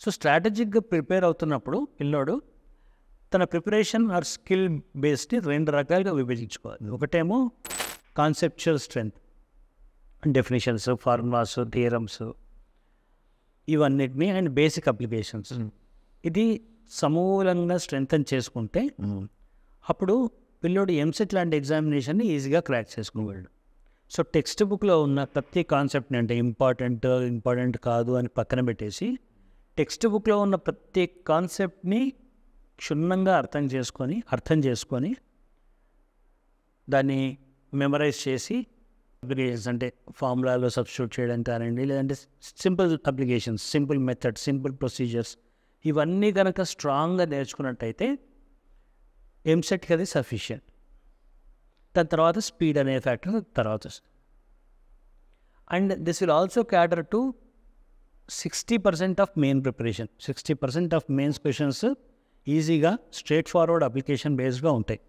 So స్ట్రాటజిక్గా prepare అవుతున్నప్పుడు పిల్లోడు తన ప్రిపరేషన్ ఆర్ స్కిల్ బేస్డ్ని 2 రకాలుగా విభజించుకోవాలి. ఒకటేమో conceptual strength, definitions, formulas, theorems ఇవన్నిటిని అండ్ బేసిక్ అప్లికేషన్స్. ఇది సమూలంగా స్ట్రెంగ్తన్ చేసుకుంటే అప్పుడు పిల్లోడు ఎంసెట్ లాంటి ఎగ్జామినేషన్ని ఈజీగా క్రాక్ చేసుకోగలడు. సో టెక్స్ట్ బుక్లో ఉన్న ప్రతి కాన్సెప్ట్ని అంటే ఇంపార్టెంట్ కాదు అని పక్కన పెట్టేసి టెక్స్ట్ బుక్లో ఉన్న ప్రతి కాన్సెప్ట్ని క్షుణ్ణంగా అర్థం చేసుకొని దాన్ని మెమరైజ్ చేసి అప్లికేషన్స్ అంటే ఫార్ములాలో సబ్స్టిట్యూట్ చేయడం కానివ్వండి, లేదంటే simple applications, simple methods, simple procedures ఇవన్నీ కనుక స్ట్రాంగ్గా నేర్చుకున్నట్టయితే ఎంసెట్కి అది సఫిషియంట్. దాని తర్వాత స్పీడ్ అనే ఫ్యాక్టర్ తర్వాత వస్తుంది. And this will also క్యాటర్ to 60% of main preparation. 60% of mains questions ఈజీగా స్ట్రేట్ ఫార్వర్డ్ అప్లికేషన్ బేస్డ్గా ఉంటాయి.